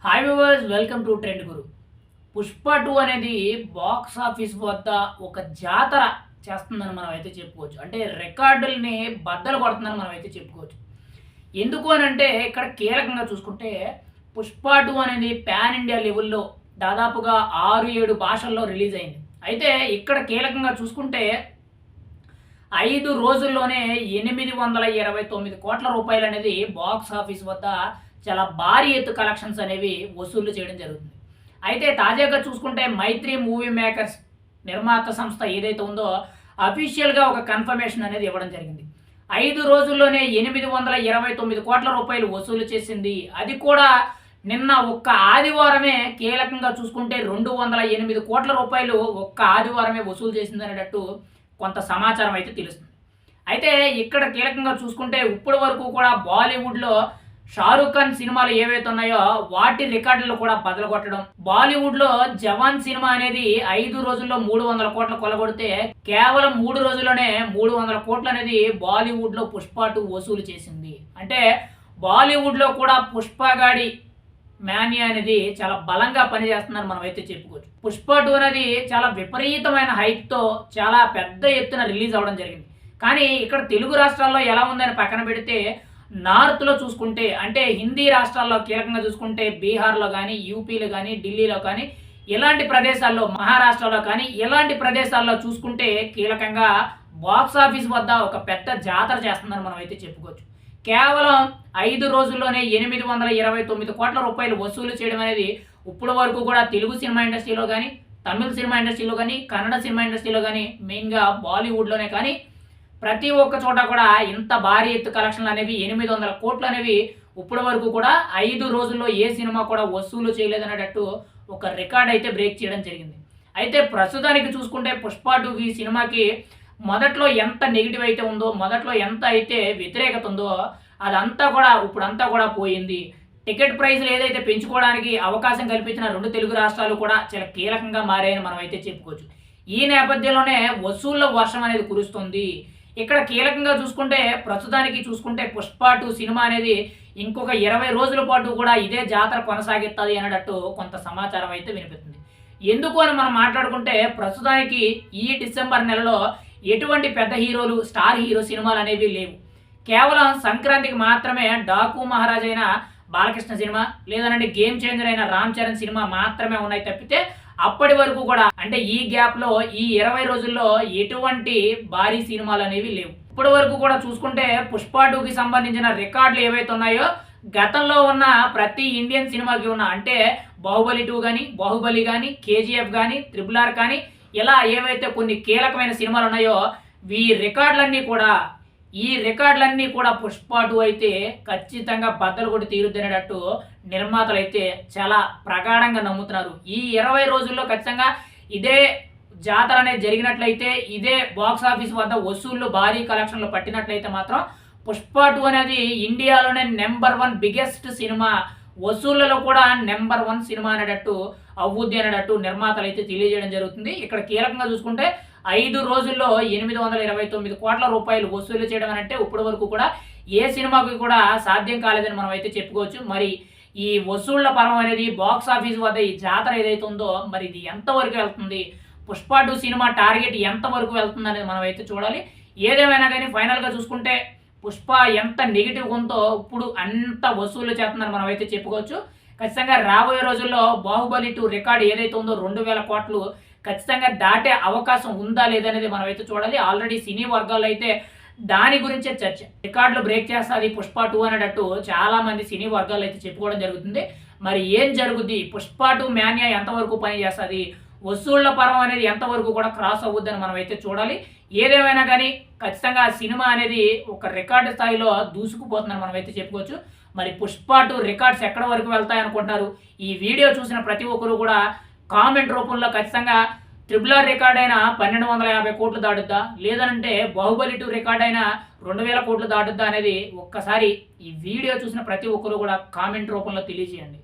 Hi viewers, welcome to Trend Guru. Pushpa 2 అనేది box office వద్ద ఒక జాతర చేస్తుందని మనం అయితే చెప్పుకోవచ్చు. అంటే రికార్డుల్ని బద్దలు కొడుతుందని మనం అయితే చెప్పుకోవచ్చు. ఎందుకు అని అంటే ఇక్కడ కీలకంగా చూసుకుంటే పుష్ప 2 అనేది పాన్ ఇండియా లెవెల్లో దాదాపుగా 6-7 భాషల్లో రిలీజ్ అయింది. అయితే ఇక్కడ కీలకంగా చూసుకుంటే 5 రోజుల్లోనే 829 కోట్ల రూపాయలు అనేది బాక్స్ ఆఫీస్ వద్ద చాలా భారీ ఎత్తు కలెక్షన్స్ అనేవి వసూలు చేయడం జరుగుతుంది. అయితే తాజాగా చూసుకుంటే మైత్రి మూవీ మేకర్స్ నిర్మాత సంస్థ ఏదైతే ఉందో అఫీషియల్గా ఒక కన్ఫర్మేషన్ అనేది ఇవ్వడం జరిగింది. 5 రోజుల్లోనే 829 కోట్ల రూపాయలు వసూలు చేసింది. అది కూడా నిన్న ఒక్క ఆదివారమే కీలకంగా చూసుకుంటే 208 కోట్ల రూపాయలు ఒక్క ఆదివారమే వసూలు చేసింది అనేటట్టు కొంత సమాచారం అయితే తెలుస్తుంది. అయితే ఇక్కడ కీలకంగా చూసుకుంటే ఇప్పటి వరకు కూడా బాలీవుడ్లో షారూఖ్ ఖాన్ సినిమాలు ఏవైతే ఉన్నాయో వాటి రికార్డులు కూడా బదలు కొట్టడం. బాలీవుడ్లో జవాన్ సినిమా అనేది 5 రోజుల్లో 300 కోట్లు కొలగొడితే కేవలం 3 రోజుల్లోనే 300 కోట్లు అనేది బాలీవుడ్లో పుష్ప 2 వసూలు చేసింది. అంటే బాలీవుడ్లో కూడా పుష్పగాడి మానియా అనేది చాలా బలంగా పనిచేస్తుందని మనం అయితే చెప్పుకోవచ్చు. పుష్ప 2 అనేది చాలా విపరీతమైన హైప్తో చాలా పెద్ద ఎత్తున రిలీజ్ అవ్వడం జరిగింది. కానీ ఇక్కడ తెలుగు రాష్ట్రాల్లో ఎలా ఉందని పక్కన పెడితే నార్త్లో చూసుకుంటే అంటే హిందీ రాష్ట్రాల్లో కీలకంగా చూసుకుంటే బీహార్లో కానీ, యూపీలో కానీ, ఢిల్లీలో కానీ ఇలాంటి ప్రదేశాల్లో, మహారాష్ట్రలో కానీ ఇలాంటి ప్రదేశాల్లో చూసుకుంటే కీలకంగా బాక్స్ ఆఫీస్ వద్ద ఒక పెద్ద జాతర చేస్తుందని మనం అయితే చెప్పుకోవచ్చు. కేవలం 5 రోజుల్లోనే 829 కోట్ల రూపాయలు వసూలు చేయడం అనేది ఇప్పటి వరకు కూడా తెలుగు సినిమా ఇండస్ట్రీలో కానీ, తమిళ సినిమా ఇండస్ట్రీలో కానీ, కన్నడ సినిమా ఇండస్ట్రీలో కానీ, మెయిన్గా బాలీవుడ్లోనే కానీ ప్రతి ఒక్క చోట కూడా ఇంత భారీ ఎత్తు కలెక్షన్లు అనేవి 800 కోట్లు అనేవి ఇప్పటి వరకు కూడా 5 రోజుల్లో ఏ సినిమా కూడా వసూలు చేయలేదనేటట్టు ఒక రికార్డ్ అయితే బ్రేక్ చేయడం జరిగింది. అయితే ప్రస్తుతానికి చూసుకుంటే పుష్ప 2 ఈ సినిమాకి మొదట్లో ఎంత నెగిటివ్ అయితే ఉందో, మొదట్లో ఎంత అయితే వ్యతిరేకత ఉందో అదంతా కూడా ఇప్పుడంతా కూడా పోయింది. టికెట్ ప్రైజ్లు ఏదైతే పెంచుకోవడానికి అవకాశం కల్పించిన 2 తెలుగు రాష్ట్రాలు కూడా చాలా కీలకంగా మారాయని మనం అయితే చెప్పుకోవచ్చు. ఈ నేపథ్యంలోనే వసూళ్ల వర్షం అనేది కురుస్తుంది. ఇక్కడ కీలకంగా చూసుకుంటే ప్రస్తుతానికి చూసుకుంటే పుష్ప 2 సినిమా అనేది ఇంకొక 20 రోజుల పాటు కూడా ఇదే జాతర కొనసాగిస్తుంది అనేటట్టు కొంత సమాచారం అయితే వినిపిస్తుంది. ఎందుకు అని మనం మాట్లాడుకుంటే ప్రస్తుతానికి ఈ డిసెంబర్ నెలలో ఎటువంటి పెద్ద హీరోలు, స్టార్ హీరో సినిమాలు అనేవి లేవు. కేవలం సంక్రాంతికి మాత్రమే డాకు మహారాజ్ అయిన బాలకృష్ణ సినిమా, లేదనంటే గేమ్ చేంజర్ అయిన రామ్ చరణ్ సినిమా మాత్రమే ఉన్నాయి తప్పితే అప్పటి వరకు కూడా అంటే ఈ గ్యాప్లో ఈ 20 రోజుల్లో ఎటువంటి భారీ సినిమాలు అనేవి లేవు. ఇప్పటి వరకు కూడా చూసుకుంటే పుష్ప 2కి సంబంధించిన రికార్డులు ఏవైతే ఉన్నాయో గతంలో ఉన్న ప్రతి ఇండియన్ సినిమాకి ఉన్న అంటే బాహుబలి 2 కానీ, బాహుబలి కానీ, కేజీఎఫ్ కానీ, RRR కానీ ఇలా ఏవైతే కొన్ని కీలకమైన సినిమాలు ఉన్నాయో ఈ రికార్డులన్నీ కూడా పుష్ప 2 అయితే ఖచ్చితంగా బద్దలు కొట్టి తీరుద్దనేటట్టు నిర్మాతలు అయితే చాలా ప్రగాఢంగా నమ్ముతున్నారు. ఈ 20 రోజుల్లో ఖచ్చితంగా ఇదే జాతర అనేది జరిగినట్లయితే, ఇదే బాక్స్ ఆఫీస్ వద్ద వసూళ్లు భారీ కలెక్షన్లు పట్టినట్లయితే మాత్రం పుష్ప 2 అనేది ఇండియాలోనే నెంబర్ 1 బిగ్గెస్ట్ సినిమా, వసూళ్లలో కూడా నెంబర్ 1 సినిమా అనేటట్టు అవ్వుద్ది అనేటట్టు నిర్మాతలు అయితే తెలియజేయడం జరుగుతుంది. ఇక్కడ కీలకంగా చూసుకుంటే 5 రోజుల్లో 829 కోట్ల రూపాయలు వసూలు చేయడం అంటే ఇప్పటి వరకు కూడా ఏ సినిమాకి కూడా సాధ్యం కాలేదని మనం అయితే చెప్పుకోవచ్చు. మరి ఈ వసూళ్ల పరం అనేది బాక్స్ ఆఫీస్ వద్ద ఈ జాతర ఏదైతే ఉందో మరి ఇది ఎంతవరకు వెళ్తుంది, పుష్ప 2 సినిమా టార్గెట్ ఎంతవరకు వెళ్తుంది అనేది మనం అయితే చూడాలి. ఏదేమైనా కానీ ఫైనల్గా చూసుకుంటే పుష్ప ఎంత నెగిటివ్ ఉందో ఇప్పుడు అంత వసూలు చేస్తుందని మనం అయితే చెప్పుకోవచ్చు. ఖచ్చితంగా రాబోయే రోజుల్లో బాహుబలి 2 రికార్డు ఏదైతే ఉందో 2000 కోట్లు ఖచ్చితంగా దాటే అవకాశం ఉందా లేదనేది మనం అయితే చూడాలి. ఆల్రెడీ సినీ వర్గాల్లో అయితే దాని గురించే చర్చ. రికార్డులు బ్రేక్ చేస్తుంది పుష్ప 2 అనేటట్టు చాలా మంది సినీ వర్గాలు అయితే చెప్పుకోవడం జరుగుతుంది. మరి ఏం జరుగుద్ది, పుష్ప 2 మాన్యా ఎంతవరకు పని చేస్తుంది, వసూళ్ల పరం అనేది ఎంతవరకు కూడా క్రాస్ అవుద్దని మనం అయితే చూడాలి. ఏదేమైనా కానీ ఖచ్చితంగా సినిమా అనేది ఒక రికార్డు స్థాయిలో దూసుకుపోతుందని మనం అయితే చెప్పుకోవచ్చు. మరి పుష్ప 2 రికార్డ్స్ ఎక్కడ వరకు వెళ్తాయనుకుంటున్నారు? ఈ వీడియో చూసిన ప్రతి ఒక్కరు కూడా కామెంట్ రూపంలో ఖచ్చితంగా RRR రికార్డ్ అయినా 1250 కోట్లు దాటుద్దా, లేదంటే బాహుబలి 2 రికార్డ్ అయినా 2000 కోట్లు దాటుద్దా అనేది ఒక్కసారి ఈ వీడియో చూసిన ప్రతి ఒక్కరు కూడా కామెంట్ రూపంలో తెలియజేయండి.